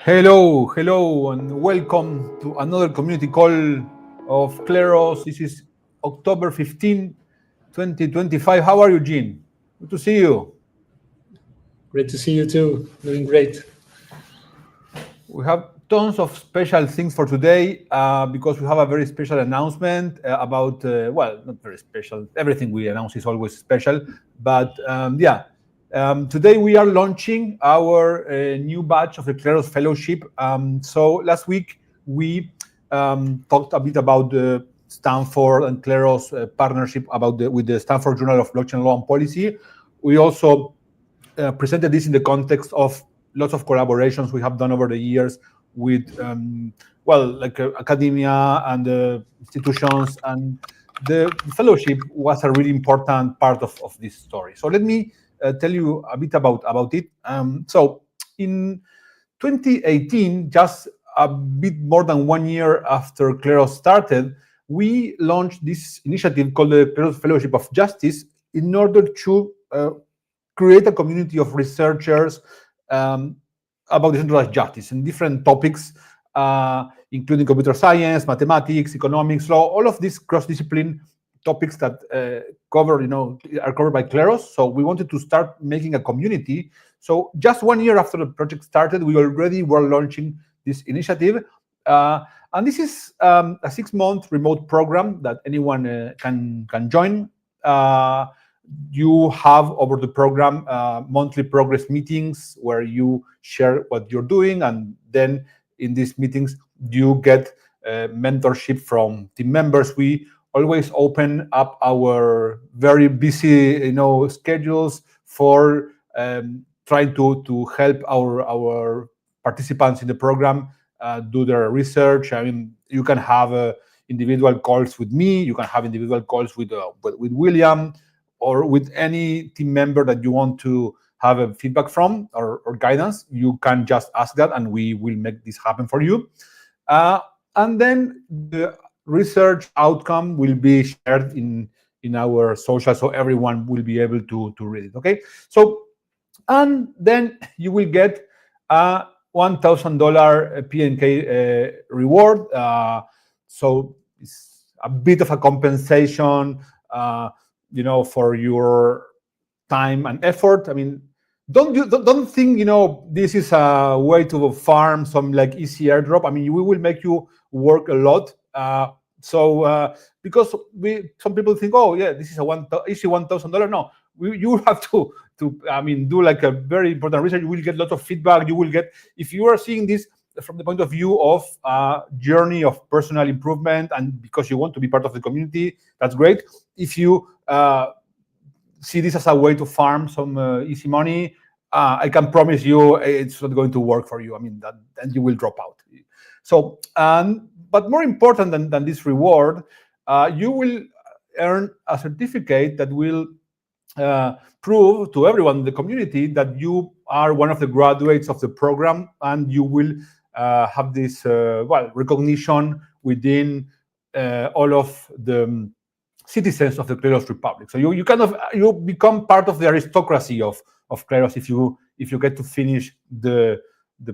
Hello, and welcome to another community call of Kleros. This is October 15, 2025. How are you, Jean? Good to see you. Great to see you too. Doing great. We have tons of special things for today because we have a very special announcement about, well, not very special. Everything we announce is always special. But today we are launching our new batch of the Kleros Fellowship. So last week we talked a bit about the Stanford and Kleros partnership with the Stanford Journal of Blockchain Law and Policy. We also presented this in the context of lots of collaborations we have done over the years with, academia and institutions, and the fellowship was a really important part of this story. So let me tell you a bit about it. So in 2018, just a bit more than 1 year after Kleros started, we launched this initiative called the Kleros Fellowship of Justice in order to create a community of researchers about decentralized justice in different topics, including computer science, mathematics, economics, law, all of these cross-discipline topics that are covered by Kleros. So we wanted to start making a community. So just 1 year after the project started, we already were launching this initiative. And this is a 6-month remote program that anyone can join. You have over the program monthly progress meetings where you share what you're doing, and then in these meetings you get mentorship from team members. We always open up our very busy schedules for trying to help our participants in the program do their research. I mean, you can have individual calls with me, you can have individual calls with William, or with any team member that you want to have a feedback from or guidance. You can just ask that and we will make this happen for you. And then the research outcome will be shared in our social, so everyone will be able to read it, okay? So, and then you will get a $1,000 PNK reward. So it's a bit of a compensation for your time and effort. I mean, don't think this is a way to farm some like easy airdrop. I mean, we will make you work a lot. Because some people think, oh yeah, this is a easy $1,000. No, you have to do like a very important research. You will get lots of feedback. You will get, if you are seeing this from the point of view of a journey of personal improvement and because you want to be part of the community, that's great. If you see this as a way to farm some easy money, I can promise you it's not going to work for you. I mean, then you will drop out. So, but more important than this reward, you will earn a certificate that will prove to everyone in the community that you are one of the graduates of the program, and you will have this recognition within all of the citizens of the Kleros Republic. So you become part of the aristocracy of Kleros if you get to finish the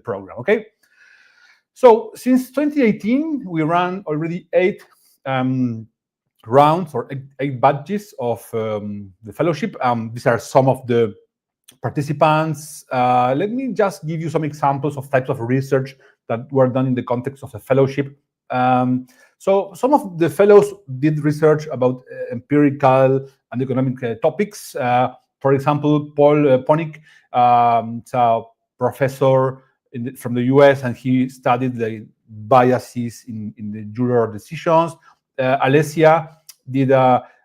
program. Okay. So since 2018, we ran already 8 rounds or 8 batches of the fellowship. These are some of the participants. Let me just give you some examples of types of research that were done in the context of the fellowship. So some of the fellows did research about empirical and economic topics. For example, Paul Ponik, is a professor from the US, and he studied the biases in the juror decisions. Alessia did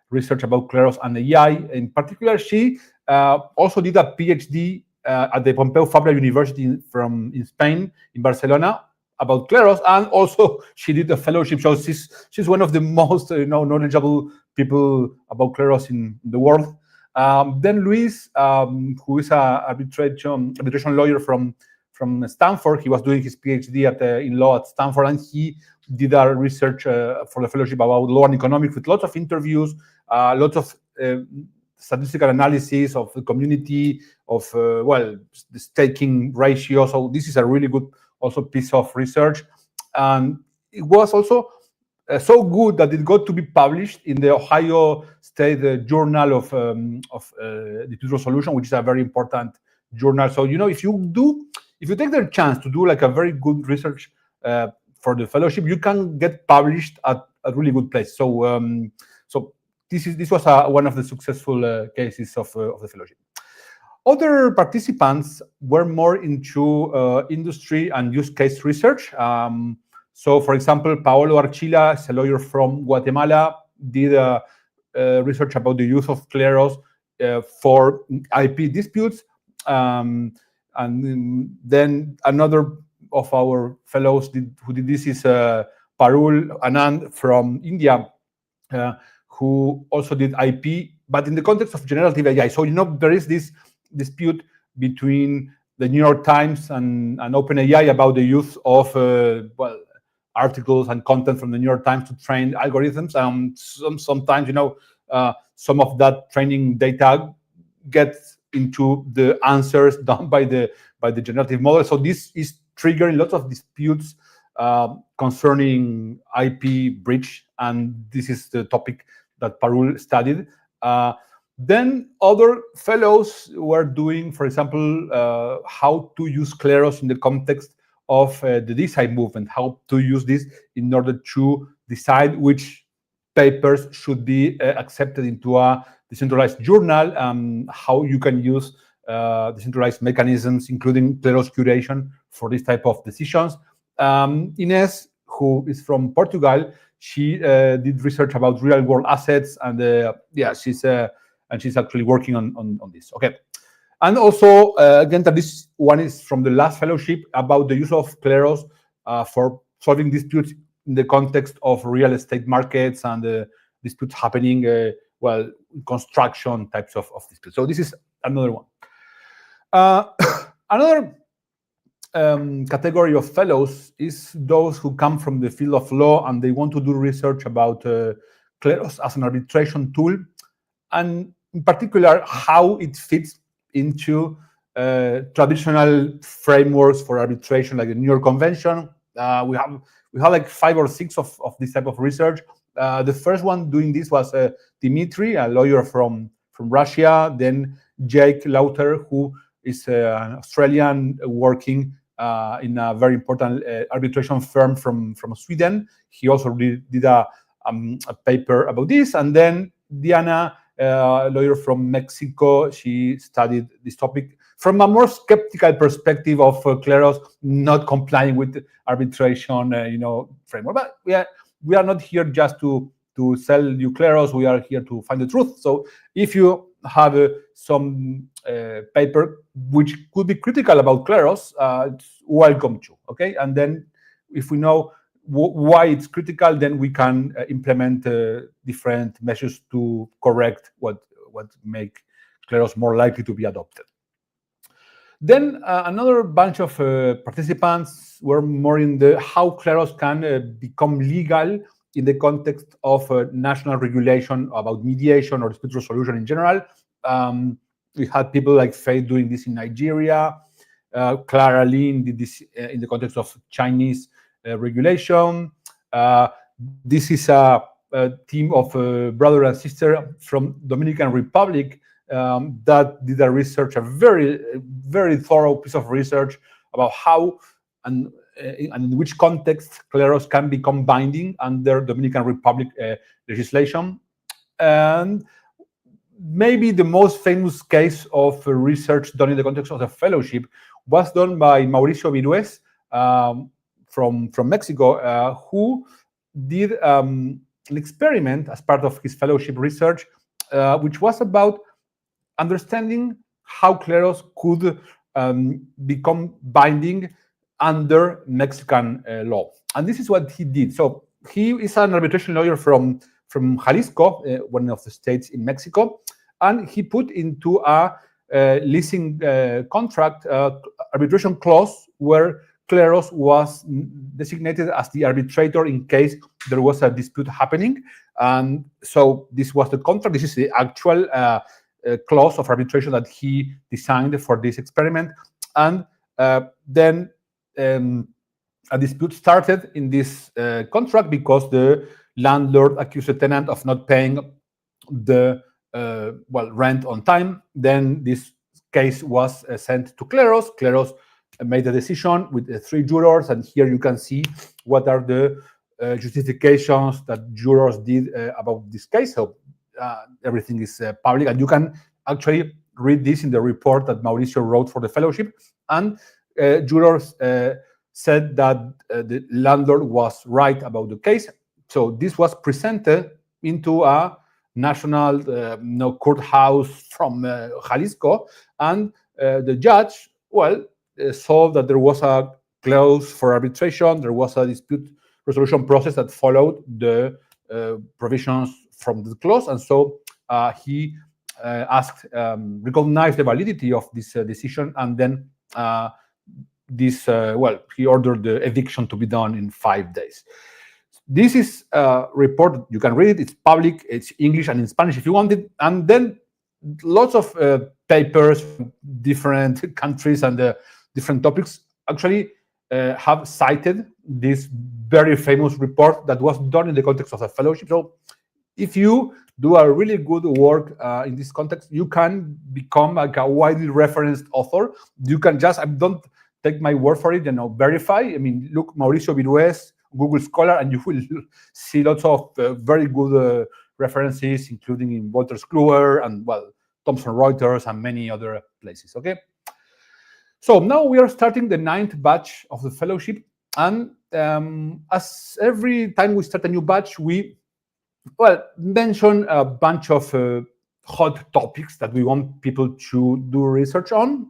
research about Kleros and AI. In particular, she also did a PhD at the Pompeu Fabra University in Spain, in Barcelona, about Kleros, and also she did a fellowship. So she's one of the most knowledgeable people about Kleros in the world. Then Luis, who is an arbitration lawyer from Stanford, he was doing his PhD in law at Stanford, and he did a research for the fellowship about law and economics with lots of interviews, lots of statistical analysis of the community, of the staking ratio. So this is a really good also piece of research, and it was also so good that it got to be published in the Ohio State Journal of Dispute Resolution, which is a very important journal. So if you take the chance to do like a very good research for the fellowship, you can get published at a really good place. So this was one of the successful cases of the fellowship. Other participants were more into industry and use case research. So, for example, Paolo Archila is a lawyer from Guatemala, did research about the use of Kleros for IP disputes. And then another of our fellows who did this is Parul Anand from India, who also did IP, but in the context of generative AI. So, there is this dispute between the New York Times and OpenAI about the use of articles and content from the New York Times to train algorithms. Sometimes, some of that training data gets into the answers done by the generative model. So this is triggering lots of disputes concerning IP breach, and this is the topic that Parul studied. Then other fellows were doing, for example, how to use Kleros in the context of the design movement, how to use this in order to decide which papers should be accepted into a decentralized journal, how you can use decentralized mechanisms, including Kleros curation for this type of decisions. Ines, who is from Portugal, she did research about real-world assets, and she's actually working on this. Okay. And also, again, this one is from the last fellowship about the use of Kleros for solving disputes in the context of real estate markets and disputes happening, construction types of disputes. So this is another one. Another category of fellows is those who come from the field of law and they want to do research about Kleros as an arbitration tool, and in particular, how it fits into traditional frameworks for arbitration, like the New York Convention. We have like 5 or 6 of this type of research. The first one doing this was Dimitri, a lawyer from Russia. Then Jake Lauter, who is an Australian working in a very important arbitration firm from Sweden. He also did a paper about this. And then Diana, a lawyer from Mexico, she studied this topic from a more skeptical perspective of Kleros not complying with arbitration, framework. But we are not here just to sell you Kleros. We are here to find the truth. So if you have some paper which could be critical about Kleros, it's welcome to. Okay, and then if we know why it's critical, then we can implement different measures to correct what make Kleros more likely to be adopted. Then another bunch of participants were more in the how Kleros can become legal in the context of national regulation about mediation or dispute resolution in general. We had people like Faye doing this in Nigeria. Clara Lin did this in the context of Chinese regulation. This is a team of brother and sister from Dominican Republic that did a research, a very, very thorough piece of research about how and in which context Kleros can become binding under Dominican Republic legislation. And maybe the most famous case of research done in the context of the fellowship was done by Mauricio Virués from Mexico, who did an experiment as part of his fellowship research, which was about understanding how Kleros could become binding under Mexican law. And this is what he did. So he is an arbitration lawyer from Jalisco, one of the states in Mexico, and he put into a leasing contract arbitration clause where Kleros was designated as the arbitrator in case there was a dispute happening. And so this was the contract. This is the actual clause of arbitration that he designed for this experiment. And then a dispute started in this contract because the landlord accused the tenant of not paying the rent on time. Then this case was sent to Kleros. Kleros made a decision with 3 jurors, and here you can see what are the justifications that jurors did about this case. So everything is public, and you can actually read this in the report that Mauricio wrote for the fellowship. And jurors said that the landlord was right about the case. So this was presented into a national courthouse from Jalisco, and the judge, saw that there was a clause for arbitration. There was a dispute resolution process that followed the provisions from the clause, and so he recognized the validity of this decision, and then he ordered the eviction to be done in 5 days. This is a report, you can read it, it's public, it's English and in Spanish if you want it, and then lots of papers from different countries and different topics actually have cited this very famous report that was done in the context of a fellowship. So if you do a really good work in this context, you can become like a widely referenced author. You can just, don't take my word for it, verify. I mean, look, Mauricio Virués, Google Scholar, and you will see lots of very good references, including in Wolters Kluwer and, Thomson Reuters and many other places, okay? So now we are starting the 9th batch of the fellowship, and as every time we start a new batch, we mention a bunch of hot topics that we want people to do research on.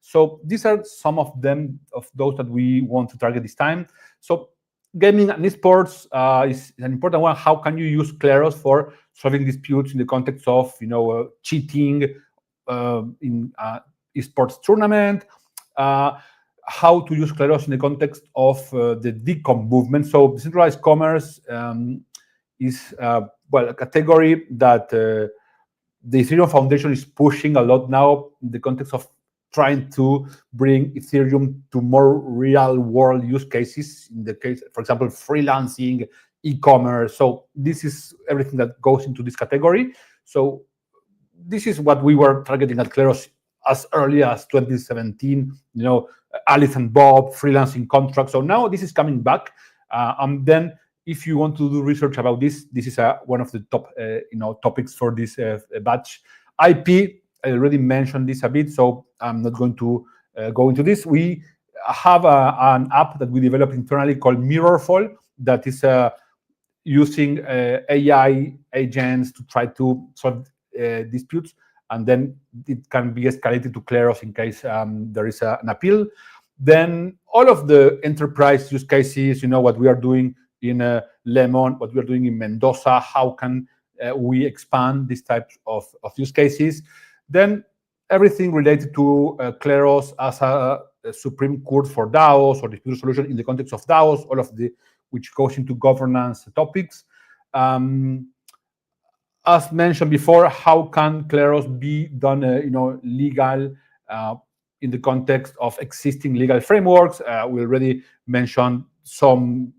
So these are some of them, of those that we want to target this time. So gaming and esports is an important one. How can you use Kleros for solving disputes in the context of, cheating in esports tournament? How to use Kleros in the context of the DCOM movement. So decentralized commerce is a category that the Ethereum Foundation is pushing a lot now in the context of trying to bring Ethereum to more real-world use cases. In the case, for example, freelancing, e-commerce. So this is everything that goes into this category. So this is what we were targeting at Kleros as early as 2017. Alice and Bob, freelancing contracts. So now this is coming back, and then if you want to do research about this, this is one of the top topics for this batch. IP, I already mentioned this a bit, so I'm not going to go into this. We have an app that we developed internally called Mirrorfall that is using AI agents to try to solve disputes, and then it can be escalated to Kleros in case there is an appeal. Then all of the enterprise use cases, what we are doing in Lemon, what we are doing in Mendoza, how can we expand these types of use cases. Then everything related to Kleros as a Supreme Court for DAOs or dispute resolution in the context of DAOs, all of which goes into governance topics. As mentioned before, how can Kleros be done, legal in the context of existing legal frameworks? We already mentioned some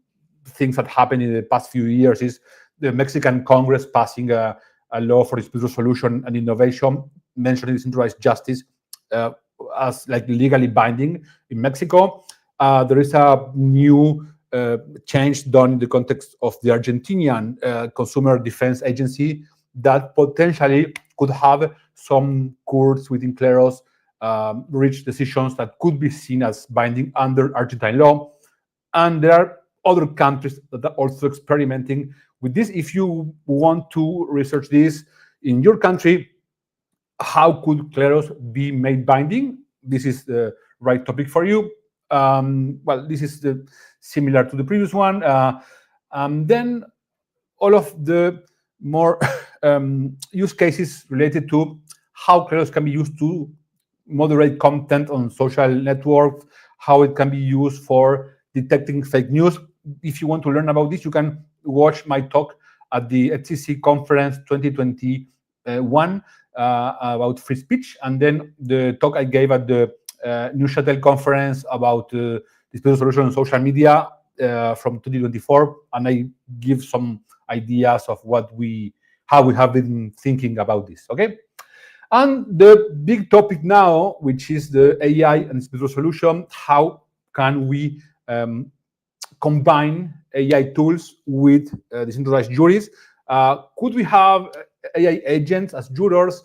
things that happened in the past few years. Is the Mexican Congress passing a law for dispute resolution and innovation, mentioning decentralized justice as legally binding in Mexico. There is a new change done in the context of the Argentinian Consumer Defense Agency that potentially could have some courts within Kleros reach decisions that could be seen as binding under Argentine law. And there are other countries that are also experimenting with this. If you want to research this in your country, how could Kleros be made binding? This is the right topic for you. This is similar to the previous one. Then all of the more use cases related to how Kleros can be used to moderate content on social networks, how it can be used for detecting fake news. If you want to learn about this, you can watch my talk at the HTC conference 2021 about free speech, and then the talk I gave at the Neuchâtel conference about dispute solution on social media from 2024, and I give some ideas of how we have been thinking about this. Okay. And the big topic now, which is the AI and dispute solution, how can we combine AI tools with decentralized juries? Could we have AI agents as jurors,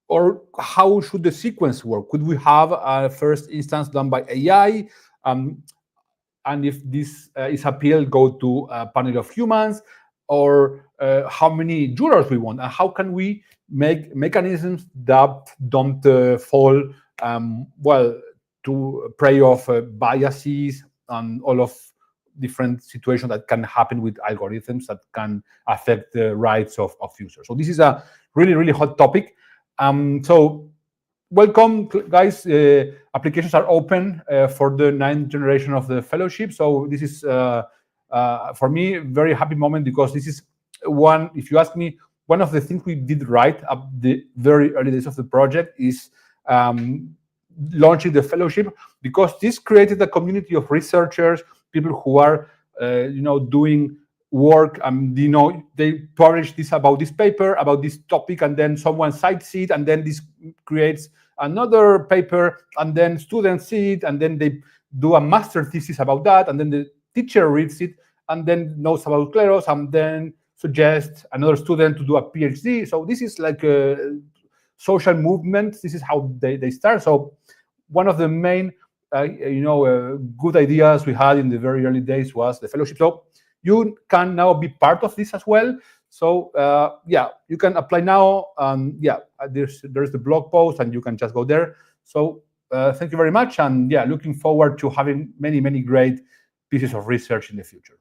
or how should the sequence work? Could we have a first instance done by AI? And if this is appealed, go to a panel of humans, or how many jurors we want, and how can we make mechanisms that don't fall well to prey of biases and all of different situations that can happen with algorithms that can affect the rights of users. So this is a really, really hot topic. So welcome, guys. Applications are open for the 9th generation of the fellowship. So this is, for me, a very happy moment, because this is one, if you ask me, one of the things we did right at the very early days of the project is launching the fellowship, because this created a community of researchers, people who are, doing work, and they publish this about this paper, about this topic, and then someone cites it, and then this creates another paper, and then students see it, and then they do a master thesis about that, and then the teacher reads it and then knows about Kleros, and then suggests another student to do a PhD. So this is like a social movement. This is how they start. So one of the main good ideas we had in the very early days was the fellowship. So you can now be part of this as well. So you can apply now. There's the blog post, and you can just go there. So thank you very much, and looking forward to having many great pieces of research in the future.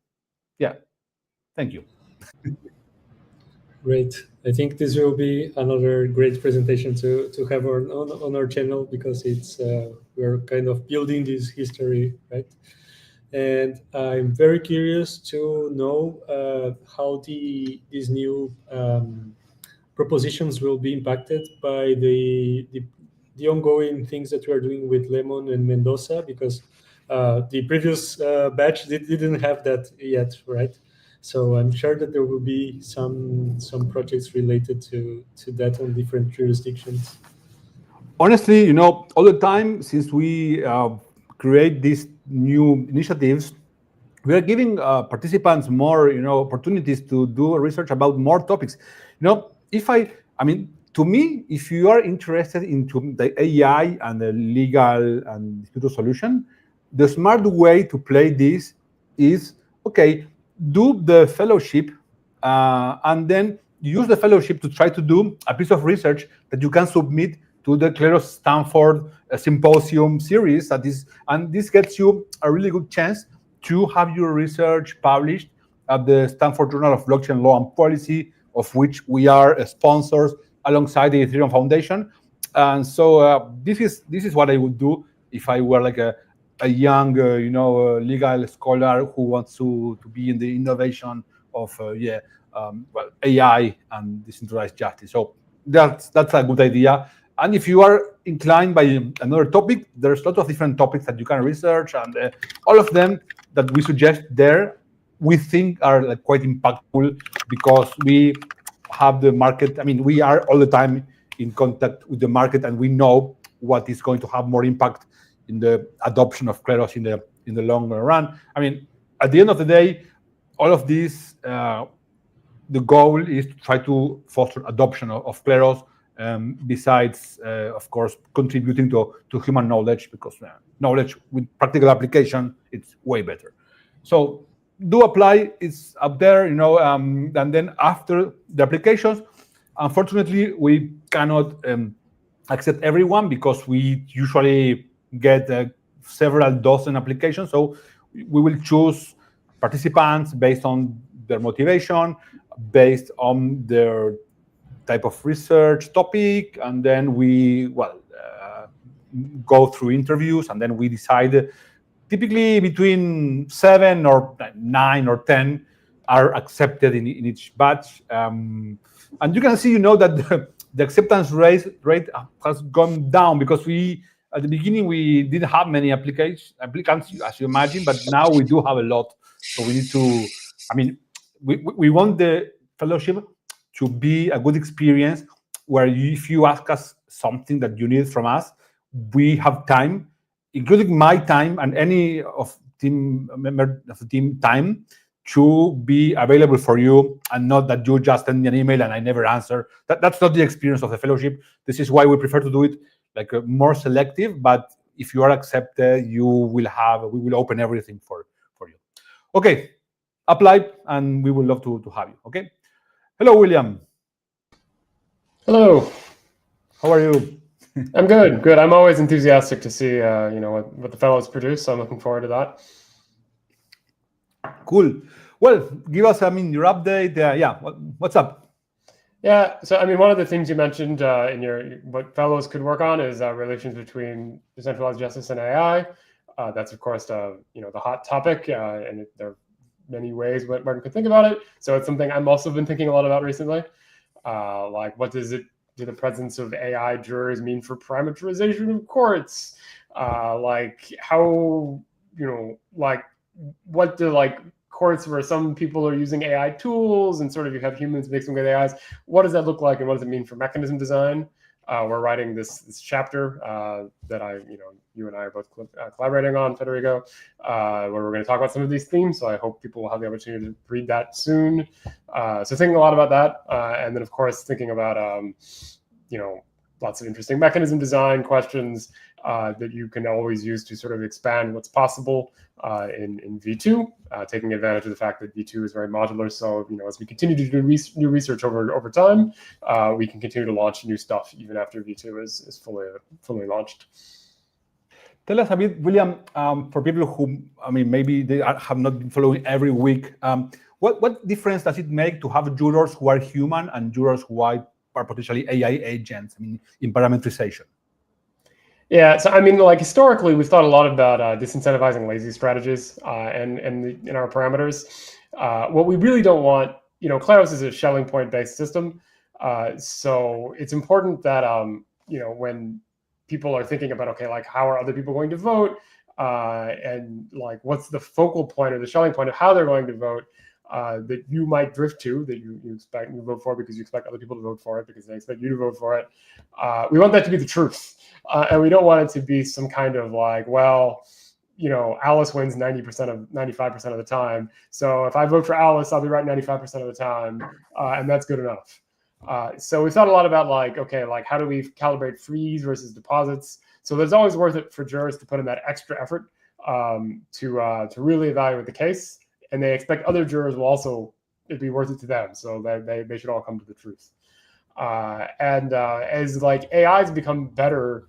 Thank you. Great. I think this will be another great presentation to have on our channel, because it's we're kind of building this history, right? And I'm very curious to know how these new propositions will be impacted by the ongoing things that we are doing with Lemon and Mendoza, because the previous batch didn't have that yet, right? So I'm sure that there will be some projects related to that on different jurisdictions. Honestly, all the time since we create these new initiatives, we are giving participants more, opportunities to do research about more topics. To me, if you are interested into the AI and the legal and dispute solution, the smart way to play this is, okay, do the fellowship, and then use the fellowship to try to do a piece of research that you can submit to the Kleros Stanford Symposium series. And this gets you a really good chance to have your research published at the Stanford Journal of Blockchain Law and Policy, of which we are sponsors alongside the Ethereum Foundation. And so this is what I would do if I were like a young, legal scholar who wants to be in the innovation of AI and decentralized justice. So that's a good idea. And if you are inclined by another topic, there's lots of different topics that you can research, and all of them that we suggest there, we think are like quite impactful, because we have the market. I mean, we are all the time in contact with the market, and we know what is going to have more impact in the adoption of Kleros in the long run. I mean, at the end of the day, all of this, the goal is to try to foster adoption of Kleros, besides, of course, contributing to human knowledge, because knowledge with practical application, it's way better. So do apply. It's up there, and then after the applications, unfortunately, we cannot accept everyone, because we usually get several dozen applications. So we will choose participants based on their motivation, based on their type of research topic, and then we go through interviews, and then we decide. Typically between 7 or 9 or 10 are accepted in each batch, and you can see, that the acceptance rate has gone down, because we at the beginning we didn't have many applicants, as you imagine, but now we do have a lot. So we need to. I mean, we want the fellowship to be a good experience where if you ask us something that you need from us, we have time, including my time and any of team member of the team time, to be available for you, and not that you just send me an email and I never answer. That's not the experience of the fellowship. This is why we prefer to do it like more selective. But if you are accepted, we will open everything for you. Okay, apply, and we would love to have you. Okay. Hello, William. Hello. How are you? I'm good. Good. I'm always enthusiastic to see, what the fellows produce. So I'm looking forward to that. Cool. Well, give us, your update. What's up? Yeah. So, one of the things you mentioned in what fellows could work on is relations between decentralized justice and AI. That's, of course, the hot topic, and there are many ways one could think about it. So it's something I'm also been thinking a lot about recently. Like, what does the presence of AI jurors mean for parameterization of courts? Like, how, what do courts where some people are using AI tools and sort of you have humans mixing with AIs? What does that look like, and what does it mean for mechanism design? We're writing this chapter that you and I are both collaborating on, Federico, where we're going to talk about some of these themes. So I hope people will have the opportunity to read that soon. So thinking a lot about that, and then of course thinking about lots of interesting mechanism design questions that you can always use to sort of expand what's possible in V2, taking advantage of the fact that V2 is very modular. So, as we continue to do new research over time, we can continue to launch new stuff even after V2 is fully launched. Tell us a bit, William, for people who, maybe they have not been following every week, what difference does it make to have jurors who are human and jurors who are potentially AI agents, in parameterization? Yeah, so historically, we've thought a lot about disincentivizing lazy strategies and in our parameters. What we really don't want, Kleros is a shelling point based system, so it's important that when people are thinking about how are other people going to vote, and what's the focal point or the shelling point of how they're going to vote, that you might drift to, that you expect you vote for because you expect other people to vote for it because they expect you to vote for it. We want that to be the truth, and we don't want it to be some kind of Alice wins 95% of the time. So if I vote for Alice, I'll be right 95% of the time, and that's good enough. So we thought a lot about how do we calibrate frees versus deposits? So there's always worth it for jurors to put in that extra effort to really evaluate the case. And they expect other jurors will also be worth it to them, so they should all come to the truth. And as AIs become better,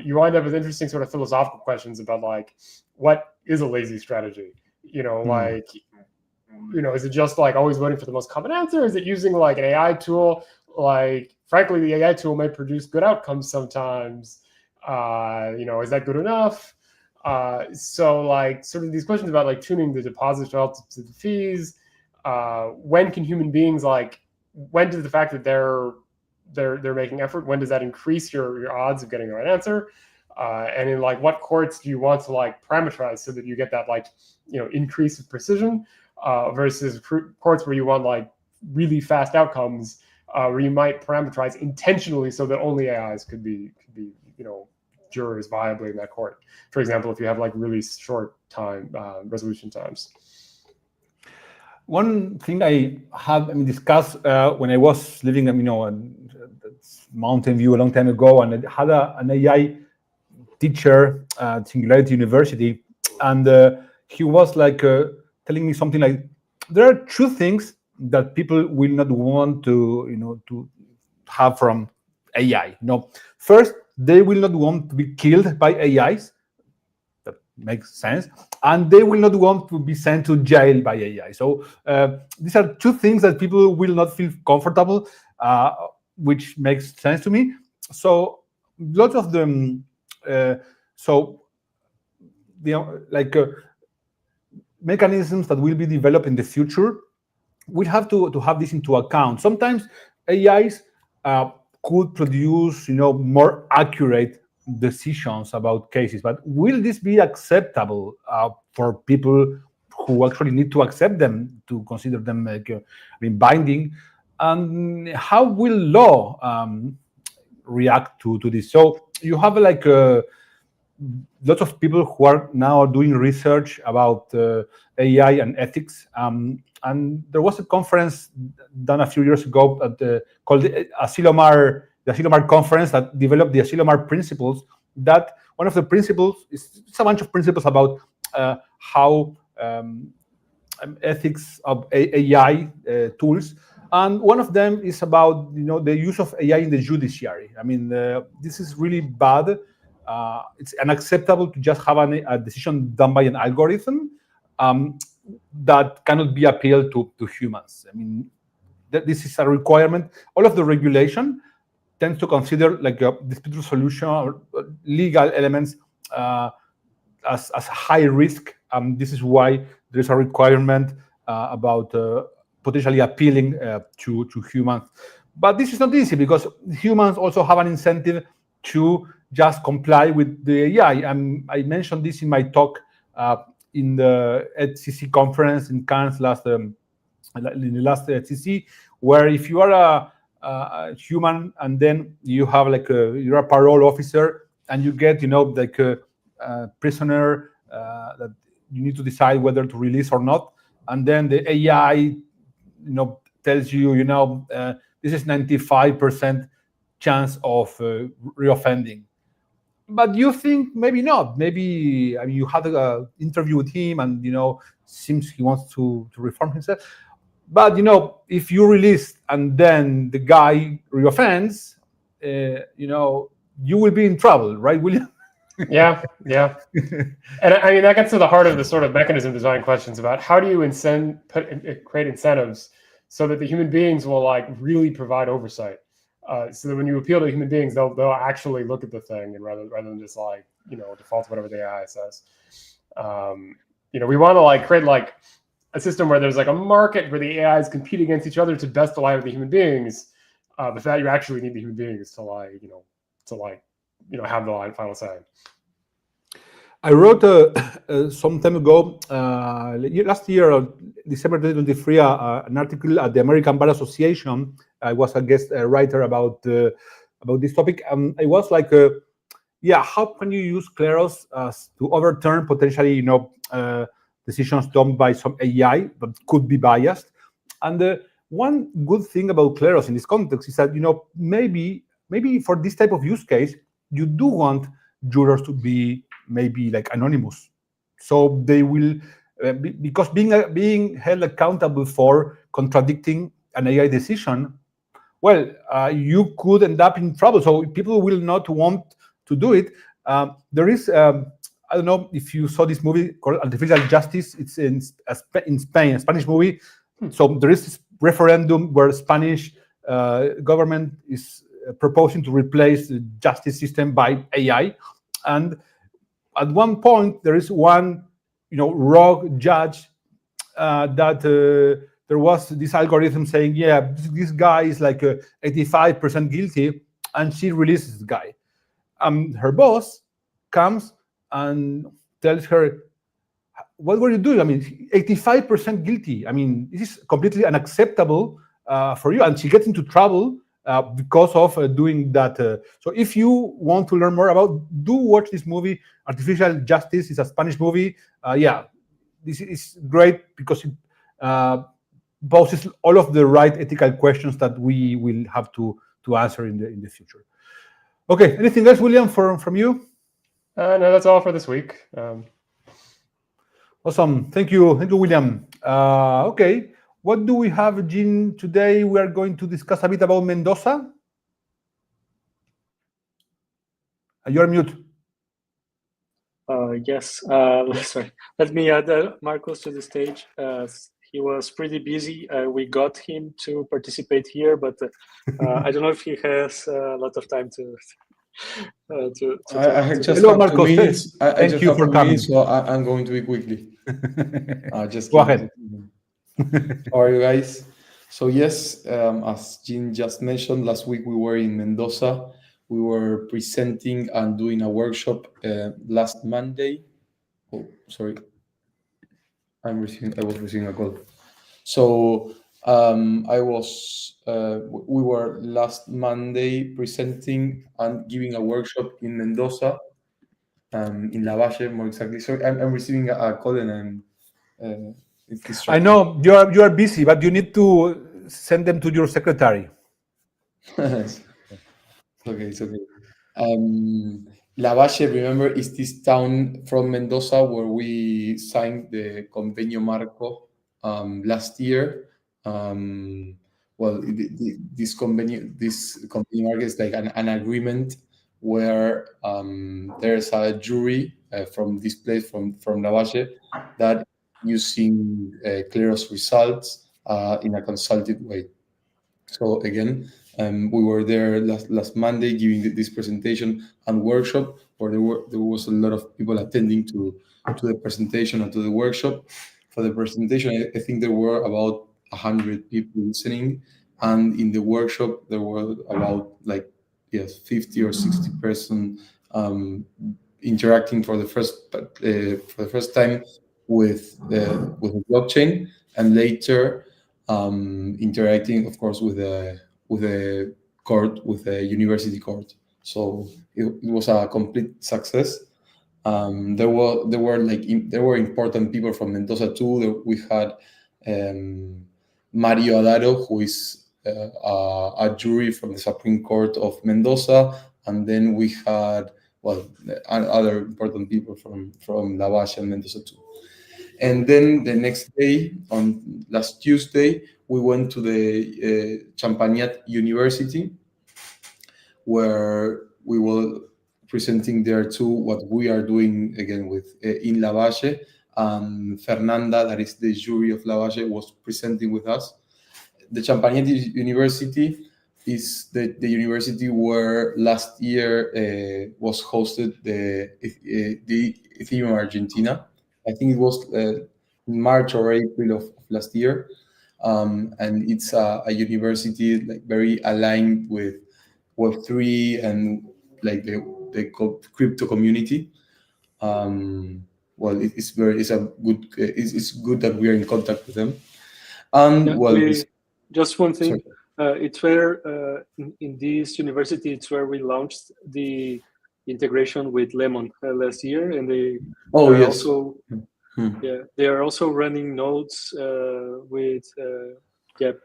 you wind up with interesting sort of philosophical questions about what is a lazy strategy? Is it just always voting for the most common answer? Is it using an AI tool? Frankly, the AI tool may produce good outcomes sometimes. Is that good enough? So sort of these questions about tuning the deposits relative to the fees. When can human beings when does the fact that they're making effort, when does that increase your odds of getting the right answer? And in what courts do you want to parameterize so that you get that increase of precision, versus courts where you want really fast outcomes, where you might parameterize intentionally so that only AIs could be jurors viably in that court. For example, if you have really short time resolution times. One thing I had discussed when I was living, in Mountain View a long time ago, and I had an AI teacher at Singularity University, and he was telling me something like, there are two things that people will not want to have from AI. First, they will not want to be killed by AIs. That makes sense. And they will not want to be sent to jail by AI. So these are two things that people will not feel comfortable, which makes sense to me. So lots of them, mechanisms that will be developed in the future, we have to have this into account. Sometimes AIs could produce, more accurate decisions about cases. But will this be acceptable for people who actually need to accept them, to consider them binding? And how will law react to this? So you have like lots of people who are now doing research about AI and ethics. And there was a conference done a few years ago called the Asilomar Conference, that developed the Asilomar principles. That one of the principles is it's a bunch of principles about how ethics of AI tools. And one of them is about the use of AI in the judiciary. I mean, this is really bad. It's unacceptable to just have a decision done by an algorithm that cannot be appealed to humans. I mean, this is a requirement. All of the regulation tends to consider like a dispute resolution or legal elements as high risk. This is why there is a requirement about potentially appealing to humans. But this is not easy, because humans also have an incentive to just comply with the AI. I mentioned this in my talk in the HCC conference in Cannes in the last HCC, where if you are a human and then you have like you're a parole officer and you get like a prisoner that you need to decide whether to release or not, and then the AI tells you this is 95% chance of reoffending. But you think maybe not. Maybe you had an interview with him, and seems he wants to reform himself. But if you release and then the guy reoffends, you will be in trouble, right, William? Yeah. And I mean, that gets to the heart of the sort of mechanism design questions about how do you create incentives so that the human beings will like really provide oversight. So that when you appeal to human beings, they'll actually look at the thing, and rather than just like default to whatever the AI says. We want to like create like a system where there's like a market where the AIs compete against each other to best align with the human beings. But for that, you actually need the human beings to have the final say. I wrote some time ago, last year, December 2023, an article at the American Bar Association. I was a guest writer about this topic. I was like, how can you use Kleros to overturn potentially, decisions done by some AI that could be biased? And one good thing about Kleros in this context is that, maybe for this type of use case, you do want jurors to be maybe like anonymous, so they will because being held accountable for contradicting an AI decision, well, you could end up in trouble. So people will not want to do it. There is I don't know if you saw this movie called Artificial Justice. It's in Spain, a Spanish movie. So there is this referendum where Spanish government is proposing to replace the justice system by AI, and at one point there is one rogue judge that there was this algorithm saying, this guy is like 85% guilty, and she releases the guy. Her boss comes and tells her, what were you doing? I mean, 85% guilty. I mean, this is completely unacceptable for you. And she gets into trouble because of doing that. So if you want to learn more do watch this movie, Artificial Justice. It's a Spanish movie. This is great because it poses all of the right ethical questions that we will have to answer in the future. Okay, anything else, William, from you? No, that's all for this week. Awesome. Thank you, William. Okay. What do we have, Jean? Today we are going to discuss a bit about Mendoza. You're mute. Yes. Sorry. Let me add Marcos to the stage. He was pretty busy. We got him to participate here, but I don't know if he has a lot of time to I just Hello, have Marcos. 2 minutes. Thank you for coming. So I'm going to be quickly. Just Go ahead. How are you guys? So yes, as Jean just mentioned, last week we were in Mendoza we were presenting and doing a workshop last Monday. Oh, sorry. I was receiving a call. So we were last Monday presenting and giving a workshop in Mendoza, in Lavalle, more exactly. Sorry, I'm receiving a call and I'm it's I distracting. know you are busy, but you need to send them to your secretary. It's okay, it's okay. Lavalle, remember, is this town from Mendoza where we signed the Convenio Marco last year. Well, this convenio marco is like an agreement where there's a jury from this place, from Lavalle, that using Kleros results in a consulted way. So again, we were there last Monday giving this presentation and workshop, where there was a lot of people attending to the presentation and to the workshop. For the presentation, I think there were about 100 people listening, and in the workshop there were about 50 or 60 person interacting for the first time with the blockchain, and later interacting, of course, with the court, with the university court. So it was a complete success. There were important people from Mendoza too. We had Mario Adaro, who is a jury from the Supreme Court of Mendoza, and then we had other important people from Lavalle and Mendoza too. And then the next day, on last Tuesday, we went to the Champagnat University, where we were presenting there too what we are doing again with in Lavalle. Fernanda, that is the jury of Lavalle, was presenting with us. The Champagnat University is the university where last year was hosted the Ethereum Argentina. I think it was March or April of last year, and it's a university very aligned with Web3 and the crypto community. Well, it's good that we are in contact with them. And just one thing. Sorry. It's where in this university, it's where we launched the integration with Lemon last year, and they yes. also they are also running nodes with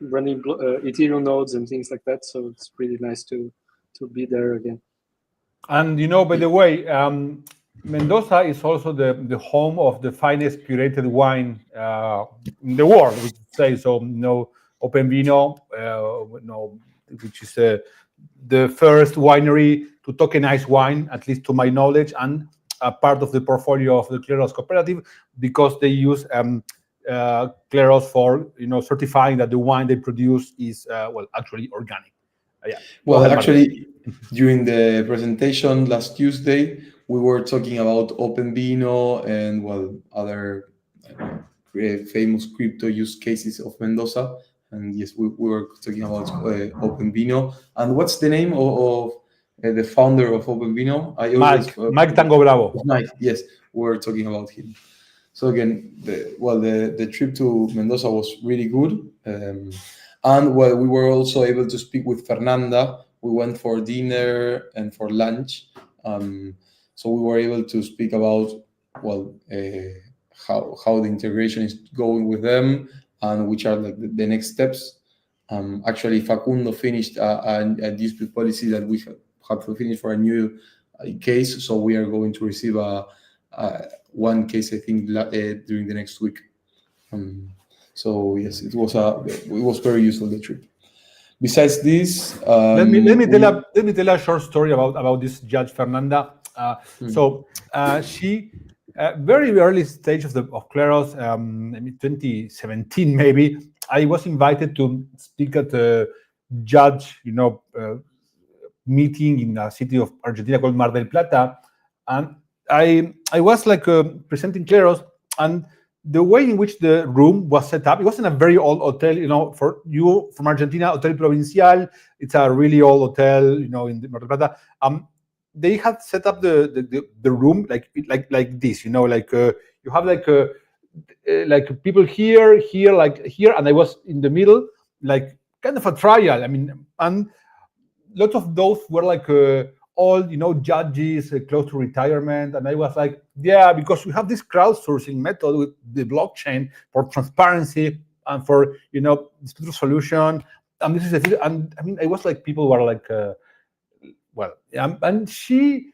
running Ethereum nodes and things like that. So it's pretty nice to be there again. And by the way, Mendoza is also the home of the finest curated wine in the world, we could say. So, Open Vino, which is the first winery to tokenize wine, at least to my knowledge, and a part of the portfolio of the Kleros cooperative, because they use Kleros for certifying that the wine they produce is actually organic. Well, actually, during the presentation last Tuesday, we were talking about Open Vino and other famous crypto use cases of Mendoza. And yes, we were talking about Open Vino. And what's the name of the founder of Open Vino? Mike Tango Bravo. Mike, yes, we were talking about him. So again, the trip to Mendoza was really good. And we were also able to speak with Fernanda. We went for dinner and for lunch. So we were able to speak about how the integration is going with them and which are the next steps. Actually, Facundo finished a dispute policy that we had to finish for a new case. So we are going to receive one case, I think, during the next week. So yes, it was very useful, the trip. Besides this, let me tell a short story about this Judge Fernanda. So she, very early stage of Kleros, 2017 maybe, I was invited to speak at a judge, meeting in a city of Argentina called Mar del Plata, and I was presenting Kleros, and the way in which the room was set up, it wasn't a very old hotel, for you from Argentina, Hotel Provincial, it's a really old hotel, in Mar del Plata. They had set up the room like this, you have like people here, like here, and I was in the middle, like kind of a trial. I mean, and lots of those were like all judges close to retirement, and I was like, yeah, because we have this crowdsourcing method with the blockchain for transparency and for dispute solution, and this is and I mean, I was like, people were like, well, and she.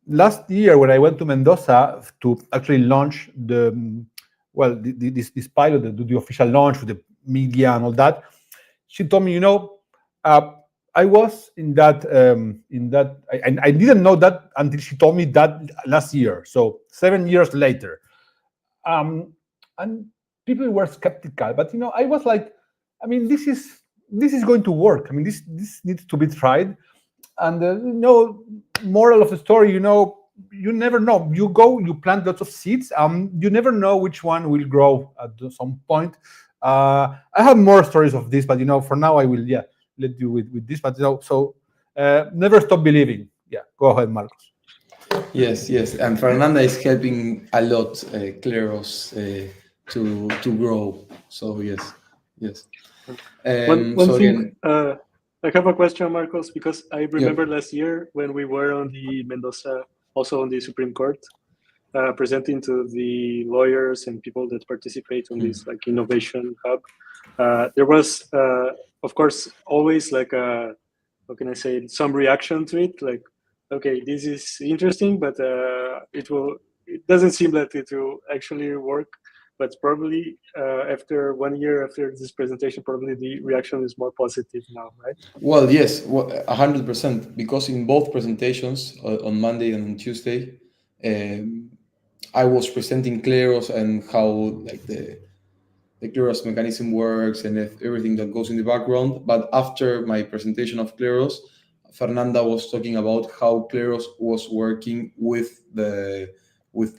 Last year, when I went to Mendoza to actually launch this pilot, the official launch with the media and all that, she told me, I was in that, I didn't know that until she told me that last year. So 7 years later, and people were skeptical, but I was like, I mean, this is going to work. I mean, this needs to be tried. And moral of the story, you never know. You go, you plant lots of seeds. You never know which one will grow at some point. I have more stories of this, but for now I will, let you with this. But so never stop believing. Yeah, go ahead, Marcos. Yes, and Fernanda is helping a lot, Kleros, to grow. So yes. One so thing, again, I have a question, Marcos, because I remember last year when we were on the Mendoza, also on the Supreme Court, presenting to the lawyers and people that participate on this like innovation hub. There was, of course, always like how can I say it, some reaction to it, like, okay, this is interesting, but it doesn't seem like it will actually work. But probably after 1 year after this presentation, probably the reaction is more positive now, right? well, yes, 100%, because in both presentations on Monday and on Tuesday, I was presenting Kleros and how like the Kleros mechanism works and everything that goes in the background. But after my presentation of Kleros, Fernanda was talking about how Kleros was working with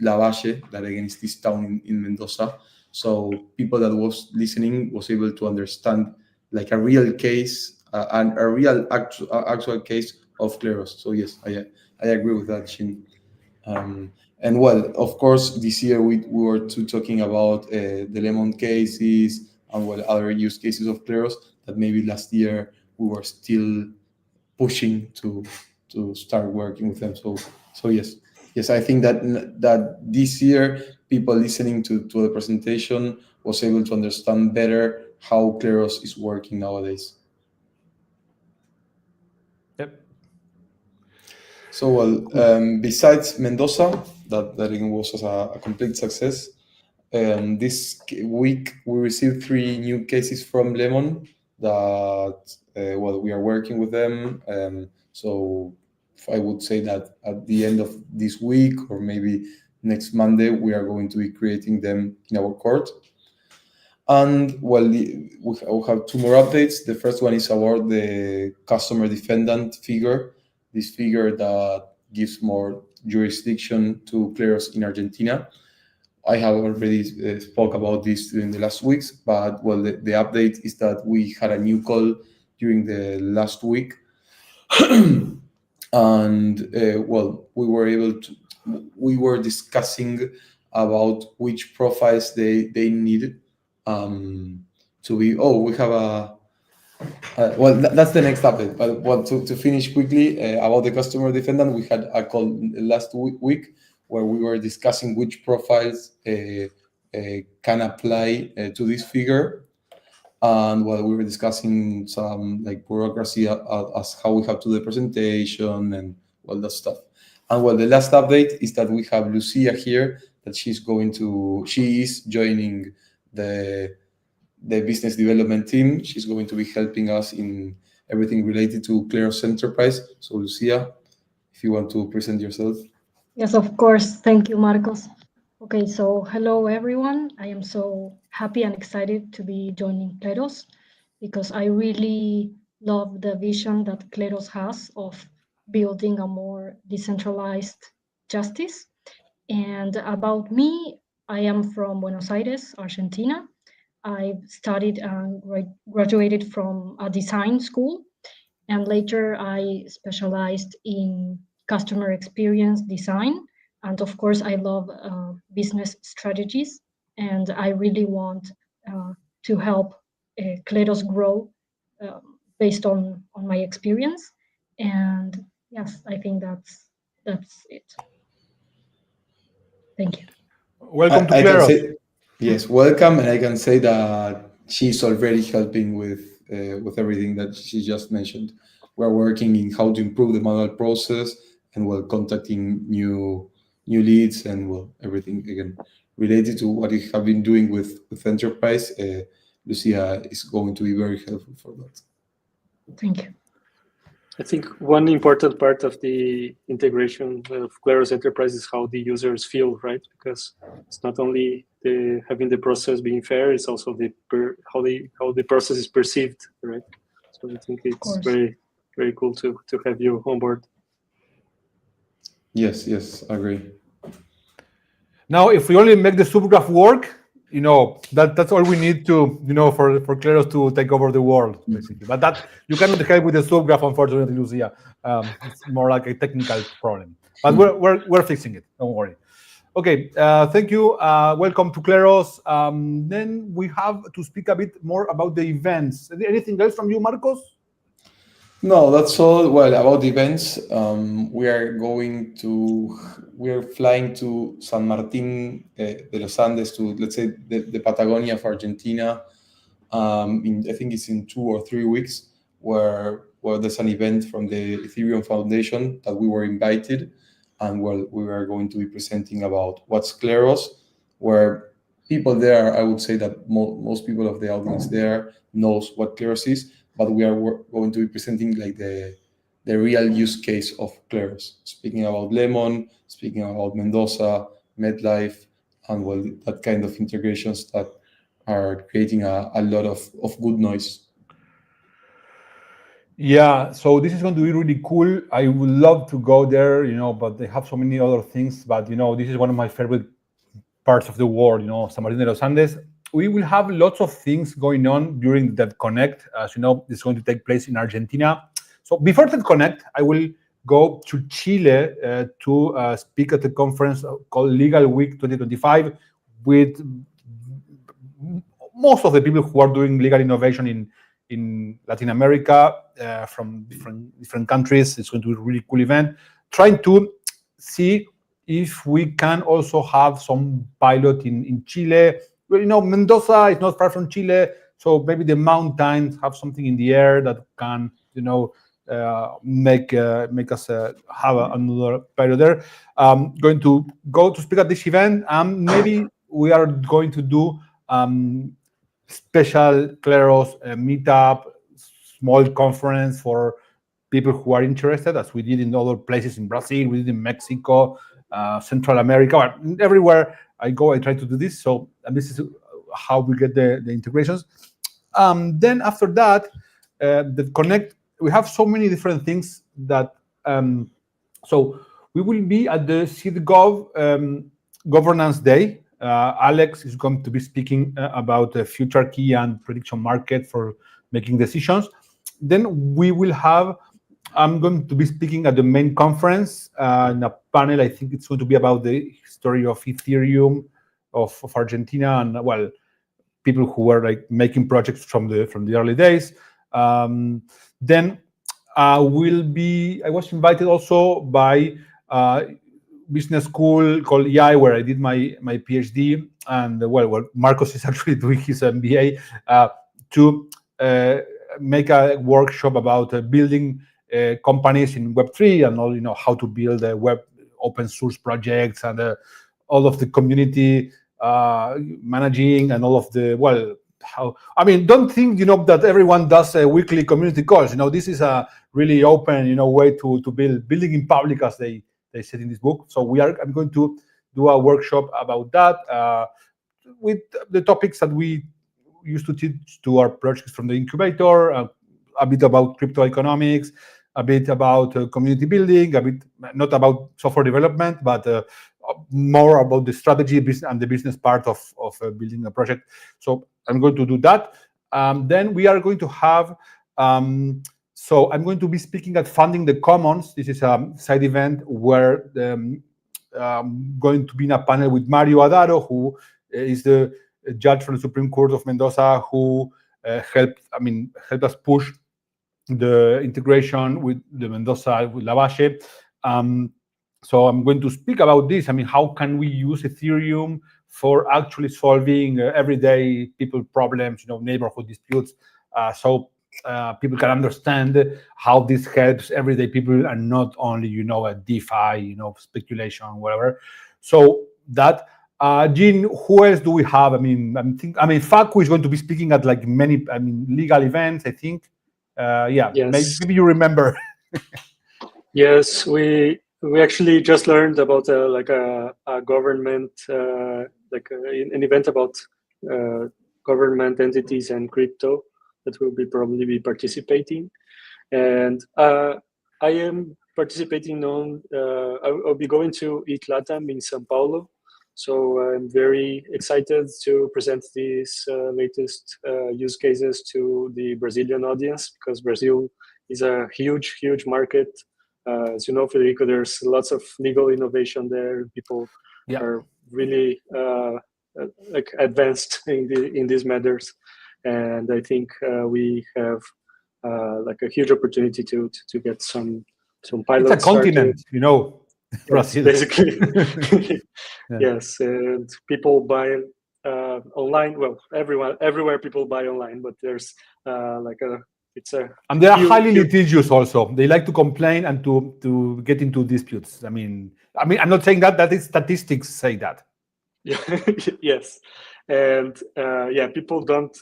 Lavalle, that again is this town in Mendoza. So people that was listening was able to understand like a real case and a real actual case of Kleros. So yes, I agree with that, Shin. And well, of course, this year we were talking about the lemon cases and well other use cases of Kleros that maybe last year we were still pushing to start working with them. So yes, I think that this year people listening to the presentation was able to understand better how Kleros is working nowadays. Yep. So well, besides Mendoza, that again was a complete success. This week we received 3 new cases from Lemon that well we are working with them. So I would say that at the end of this week or maybe next Monday we are going to be creating them in our court. And well, we have 2 more updates. The first one is about the customer defendant figure, this figure that gives more jurisdiction to Kleros in Argentina. I have already spoke about this during the last weeks, but well, the update is that we had a new call during the last week, and well, we were discussing about which profiles they needed to be. Oh, we have a. Well, that's the next update. But well, to finish quickly about the customer defendant, we had a call last week where we were discussing which profiles can apply to this figure, and while we were discussing some like bureaucracy as how we have to do the presentation and all that stuff. And well, the last update is that we have Lucia here, that she is joining the business development team. She's going to be helping us in everything related to Kleros Enterprise. So Lucia, if you want to present yourself. Yes, of course. Thank you, Marcos. Okay, so hello everyone. I am so happy and excited to be joining Kleros because I really love the vision that Kleros has of building a more decentralized justice. And about me, I am from Buenos Aires, Argentina. I studied and graduated from a design school, and later I specialized in customer experience design. And of course, I love business strategies, and I really want to help Kleros grow based on my experience. And yes, I think that's it. Thank you. Welcome to I can Kleros. say yes, welcome, and I can say that she's already helping with everything that she just mentioned. We're working in how to improve the manual process, and we're contacting new leads, and well, everything again related to what we have been doing with enterprise. Lucia is going to be very helpful for that. Thank you. I think one important part of the integration of Kleros Enterprise is how the users feel, right? Because it's not only having the process being fair, it's also how the process is perceived, right? So I think it's very, very cool to have you on board. Yes, I agree. Now, if we only make the subgraph work, that's all we need to, for Kleros to take over the world, basically. But that you cannot help with the subgraph, unfortunately, Lucia. It's more like a technical problem. But we're fixing it. Don't worry. Okay, thank you. Welcome to Kleros. Then we have to speak a bit more about the events. Anything else from you, Marcos? No, that's all. Well, about events, we are flying to San Martin de los Andes, to, let's say, the Patagonia of Argentina. I think it's in 2 or 3 weeks, where there's an event from the Ethereum Foundation that we were invited, and we are going to be presenting about what's Kleros, where people there, I would say that most people of the audience there knows what Kleros is, but we are going to be presenting like the real use case of Kleros, speaking about Lemon, speaking about Mendoza, MedLife, and well, that kind of integrations that are creating a lot of good noise. Yeah, so this is going to be really cool. I would love to go there, but they have so many other things. But this is one of my favorite parts of the world, San Martin de los Andes. We will have lots of things going on during that Connect. As you know, it's going to take place in Argentina. So before that Connect, I will go to Chile to speak at a conference called Legal Week 2025 with most of the people who are doing legal innovation in Latin America from different countries. It's going to be a really cool event. Trying to see if we can also have some pilot in Chile. Well, Mendoza is not far from Chile, so maybe the mountains have something in the air that can, make us have another pilot there. Going to go to speak at this event, and maybe we are going to do special Kleros meetup, small conference for people who are interested, as we did in other places in Brazil, we did in Mexico, Central America, everywhere I go, I try to do this. So this is how we get the integrations. Then after that, the Connect, we have so many different things that, so we will be at the SIDGov Governance Day. Alex is going to be speaking about the future key and prediction market for making decisions. Then we will have, I'm going to be speaking at the main conference in a panel. I think it's going to be about the history of Ethereum of Argentina, and well, people who were like making projects from the early days. Then I was invited also by business school called EI, where I did my PhD, and where Marcos is actually doing his MBA, to make a workshop about building companies in Web3 and all, how to build web open source projects and all of the community managing and all of the, don't think, that everyone does a weekly community calls. This is a really open, way to building in public, as they said in this book. So I'm going to do a workshop about that with the topics that we used to teach to our projects from the incubator, a bit about crypto economics, a bit about community building, a bit not about software development, but more about the strategy and the business part of building a project. So I'm going to do that. Then we are going to have, so I'm going to be speaking at Funding the Commons. This is a side event where going to be in a panel with Mario Adaro, who is the judge from the Supreme Court of Mendoza, who helped us push the integration with the Mendoza, with Lavalle. So I'm going to speak about this. I mean, how can we use Ethereum for actually solving everyday people problems, neighborhood disputes, so people can understand how this helps everyday people and not only, a DeFi, speculation, whatever. So that, Jean, who else do we have? Facu is going to be speaking at like many, legal events, I think. Yes. Maybe you remember. Yes, we actually just learned about a government, an event about government entities and crypto that will probably be participating. And I am participating on, I'll be going to ETH LATAM in Sao Paulo. So I'm very excited to present these latest use cases to the Brazilian audience, because Brazil is a huge, huge market. As you know, Federico, there's lots of legal innovation there. People are really advanced in these matters, and I think we have a huge opportunity to get some pilots. It's a continent, Brazil. Basically. Yes, and people buy online. Well, everywhere people buy online, but there's and they are highly litigious also. They like to complain and to get into disputes. I'm not saying that is statistics say that. Yeah. Yes, and people don't.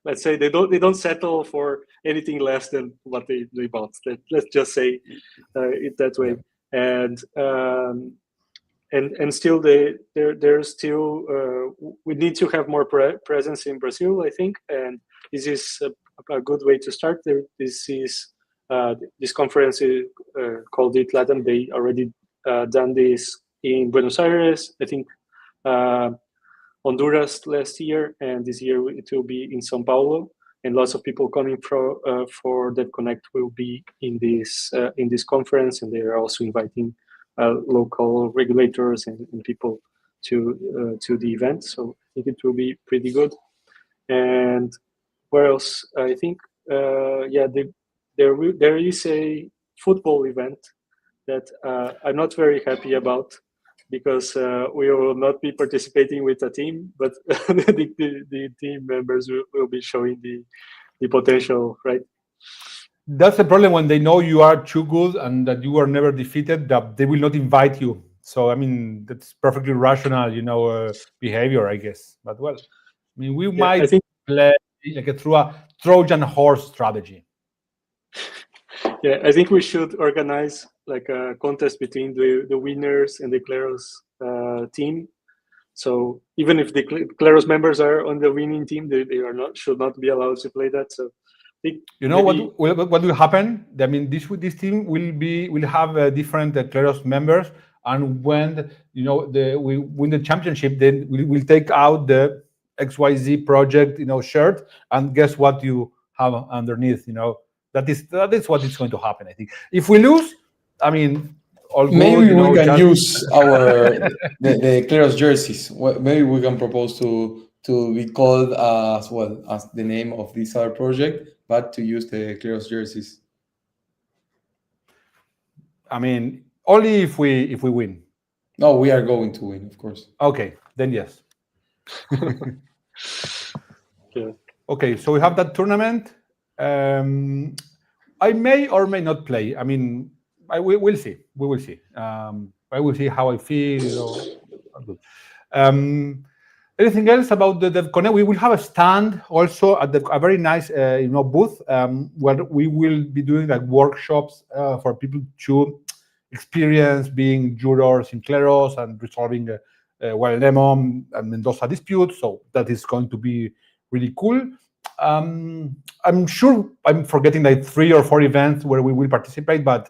Let's say they don't settle for anything less than what they bought. Let's just say it that way. And still there's still we need to have more presence in Brazil, I think, and this is a good way to start. This conference is called ETH LATAM. They already done this in Buenos Aires, I think, Honduras last year, and this year it will be in Sao Paulo. And lots of people coming for Dev Connect will be in this conference, and they are also inviting local regulators and people to the event. So I think it will be pretty good. And where else? I think there is a football event that I'm not very happy about, because we will not be participating with a team, but the team members will be showing the potential, right? That's the problem when they know you are too good and that you are never defeated, that they will not invite you. So, that's perfectly rational, behavior, I guess. But we might play through a Trojan horse strategy. Yeah, I think we should organize a contest between the winners and the Kleros team. So even if the Kleros members are on the winning team, they should not be allowed to play that. So what will happen? This team will have different Kleros members, and when we win the championship, then we'll take out the XYZ project shirt, and guess what you have underneath? That is what is going to happen. I think if we lose, all maybe good, we can use the Kleros jerseys. Maybe we can propose to be called as well as the name of this other project, but to use the Kleros jerseys. Only if we win. No, we are going to win, of course. Okay, then yes. Yeah. Okay, so we have that tournament. I may or may not play. We'll see. We will see. I will see how I feel. Anything else about the Dev Connect? We will have a stand also at a very nice booth where we will be doing workshops for people to experience being jurors in Kleros and resolving Lemon and Mendoza disputes. So that is going to be really cool. I'm sure I'm forgetting 3 or 4 events where we will participate, but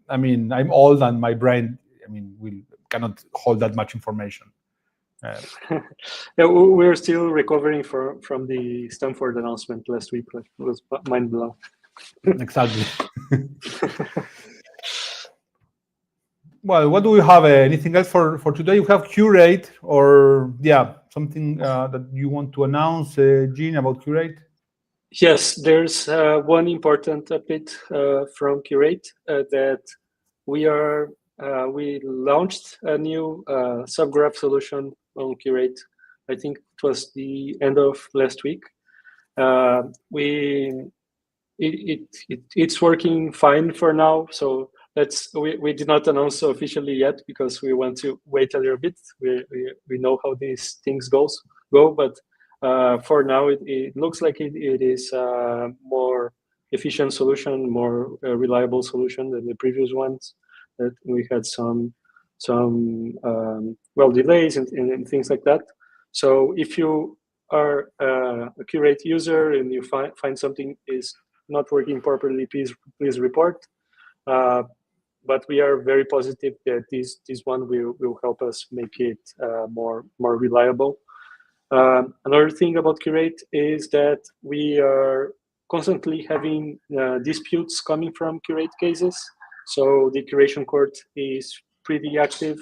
I'm old and my brain will cannot hold that much information. Yeah, we're still recovering from the Stanford announcement last week. It was mind blown. Exactly. Well, what do we have? Anything else for today? You have Curate, or something that you want to announce, Jean, about Curate? Yes, there's one important update from Curate that we launched a new subgraph solution on Curate. I think it was the end of last week. It's working fine for now. So we did not announce officially yet because we want to wait a little bit. We know how these things go, but for now it looks like it is a more efficient solution, more reliable solution than the previous ones. That we had some delays and things like that. So if you are a Curate user and you find something is not working properly, please report. But we are very positive that this one will help us make it more reliable. Another thing about Curate is that we are constantly having disputes coming from Curate cases. So the curation court is pretty active.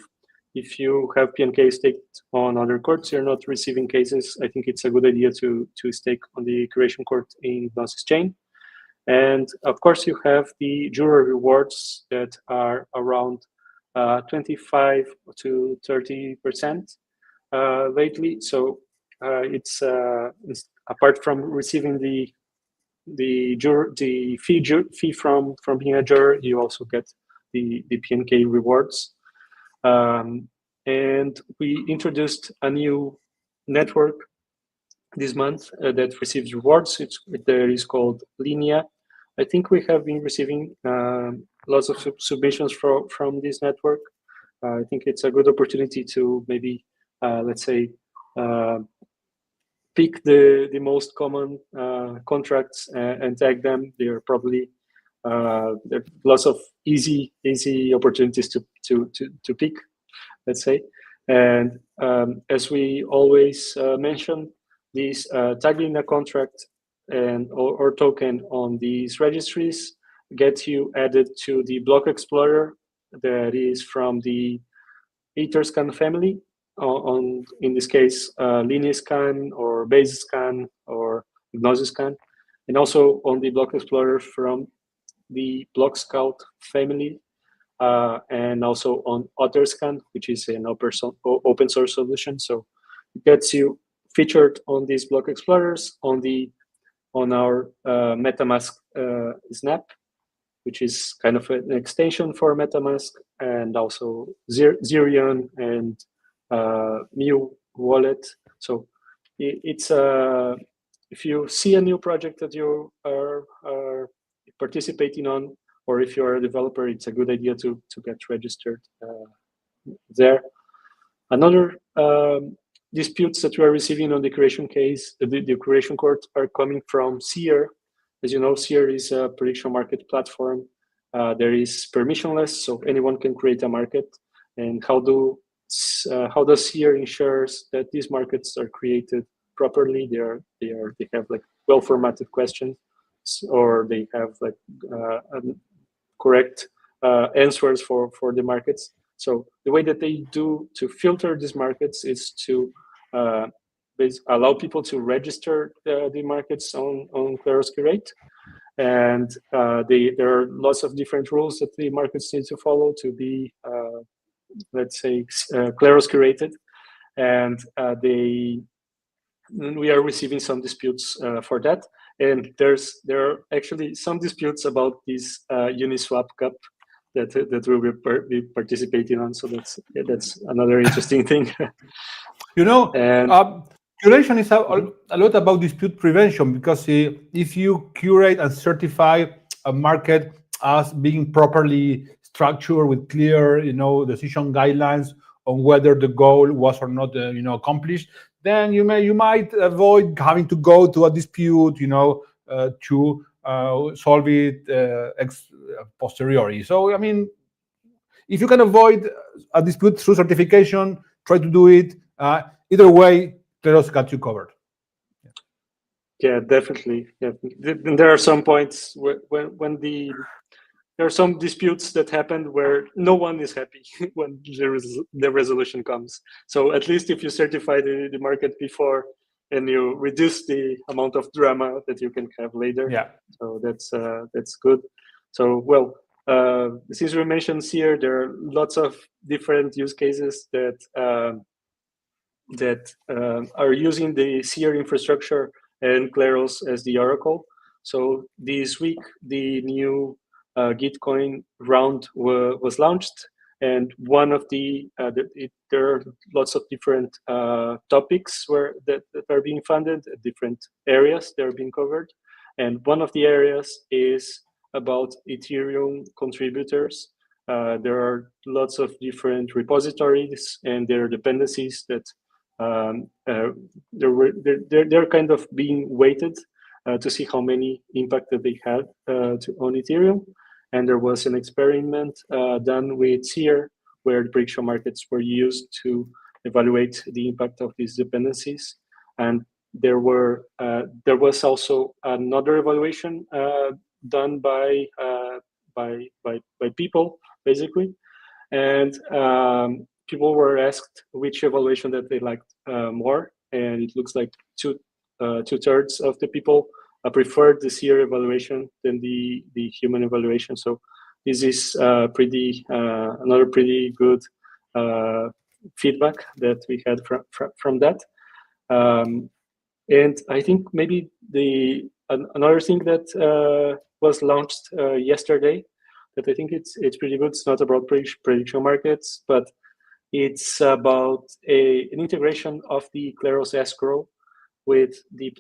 If you have PNK staked on other courts, you're not receiving cases. I think it's a good idea to stake on the curation court in Gnosis Chain. And of course, you have the juror rewards that are around 25 to 30% lately. So it's apart from receiving the fee from being a juror, you also get the PNK rewards. And we introduced a new network this month that receives rewards. There is called Linea. I think we have been receiving lots of submissions from this network. I think it's a good opportunity to maybe, let's say, pick the most common contracts and tag them. There are probably there are lots of easy opportunities to pick, let's say. And as we always mention, this tagging a contract and or token on these registries gets you added to the block explorer that is from the Etherscan family. In this case, LineaScan or BaseScan or GnosisScan, and also on the block explorer from the Block Scout family, and also on Otherscan, which is an open source solution. So it gets you featured on these block explorers on our MetaMask Snap, which is kind of an extension for MetaMask, and also Zerion and Mu wallet. So it's if you see a new project that you are participating on, or if you're a developer, it's a good idea to get registered there. Another disputes that we are receiving on the curation case, the curation court, are coming from Seer. As you know, Seer is a prediction market platform. There is permissionless, so anyone can create a market. And how does Seer ensures that these markets are created properly? They have like well-formatted questions, or they have like correct answers for the markets. So the way that they do to filter these markets is to allow people to register the markets on Kleros Curate. And there are lots of different rules that the markets need to follow to be, let's say, Kleros curated. And we are receiving some disputes for that. And there are actually some disputes about this Uniswap Cup that we'll be participating on. So that's another interesting thing. You know, curation is a lot about dispute prevention, because if you curate and certify a market as being properly structured with clear, decision guidelines on whether the goal was or not, accomplished, then you might avoid having to go to a dispute, to solve it ex posteriori. So, I mean, if you can avoid a dispute through certification, try to do it. Either way, Kleros got you covered. Yeah, definitely. Yeah. There are some points when there are some disputes that happen where no one is happy when the resolution comes. So at least if you certify the market before and you reduce the amount of drama that you can have later. Yeah. So that's good. So well, since we mentioned Seer, there are lots of different use cases that are using the Seer infrastructure and Kleros as the oracle. So this week, the new Gitcoin round was launched, and one of there are lots of different topics that are being funded, different areas that are being covered, and one of the areas is about Ethereum contributors. There are lots of different repositories and their dependencies that they're kind of being weighted to see how many impact that they had on Ethereum. And there was an experiment done with Seer where the prediction markets were used to evaluate the impact of these dependencies. And there was also another evaluation done by people, basically. And people were asked which evaluation that they liked more, and it looks like two-thirds of the people preferred the Seer evaluation than the human evaluation. So this is another pretty good feedback that we had from that. And I think maybe another thing that was launched yesterday that I think it's pretty good. It's not about prediction markets, but it's about an integration of the Kleros escrow with this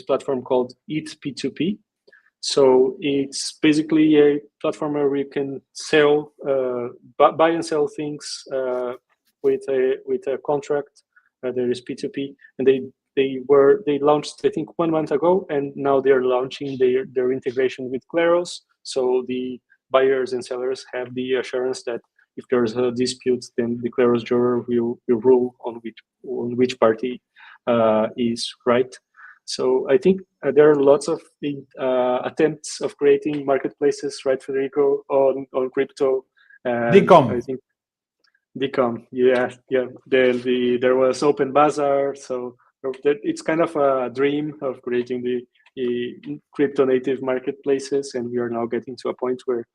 platform called ETH P2P. So it's basically a platform where we can sell, buy and sell things with a contract. There is P2P, and they launched I think 1 month ago, and now they're launching their integration with Kleros. So the buyers and sellers have the assurance that if there's a dispute, then the Kleros juror will rule on which party is right. So I think there are lots of attempts of creating marketplaces, right, Federico, on crypto. DCOM. I think DCOM, yeah. There was Open Bazaar, so it's kind of a dream of creating the crypto native marketplaces, and we are now getting to a point where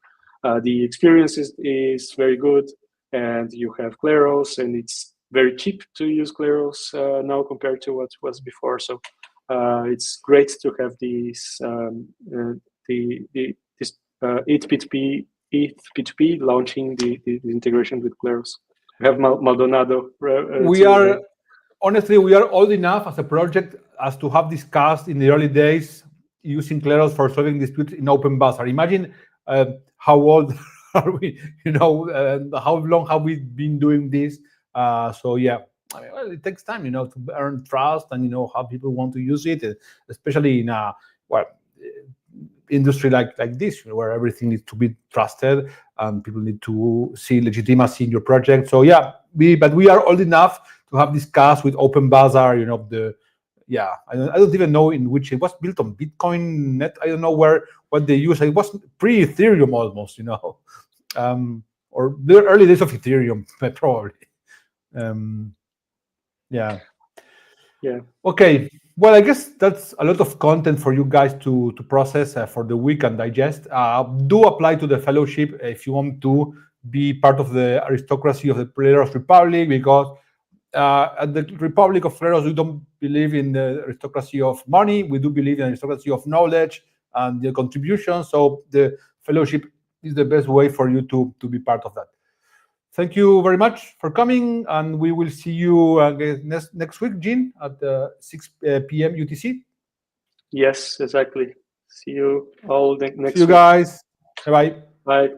the experience is very good, and you have Kleros, and it's very cheap to use Kleros now compared to what was before. So it's great to have this ETH P2P launching the integration with Kleros. We have Maldonado. Honestly, we are old enough as a project as to have discussed in the early days using Kleros for solving disputes in Open Bazaar. Imagine how old are we? How long have we been doing this? So yeah, I mean, well, it takes time, to earn trust and how people want to use it, especially in a industry like this, where everything needs to be trusted and people need to see legitimacy in your project. So yeah, but we are old enough to have discussed with Open Bazaar, I don't even know in which it was built on Bitcoin Net. I don't know what they use. It was pre-Ethereum almost, or the early days of Ethereum, probably. Yeah. Okay. Well, I guess that's a lot of content for you guys to process for the week and digest. Do apply to the fellowship if you want to be part of the aristocracy of the Kleros Republic, because at the Republic of Kleros, we don't believe in the aristocracy of money. We do believe in the aristocracy of knowledge and the contribution. So the fellowship is the best way for you to be part of that. Thank you very much for coming, and we will see you next week, Jean, at 6 p.m. UTC. Yes, exactly. See you all next week. See you guys. Bye-bye. Bye.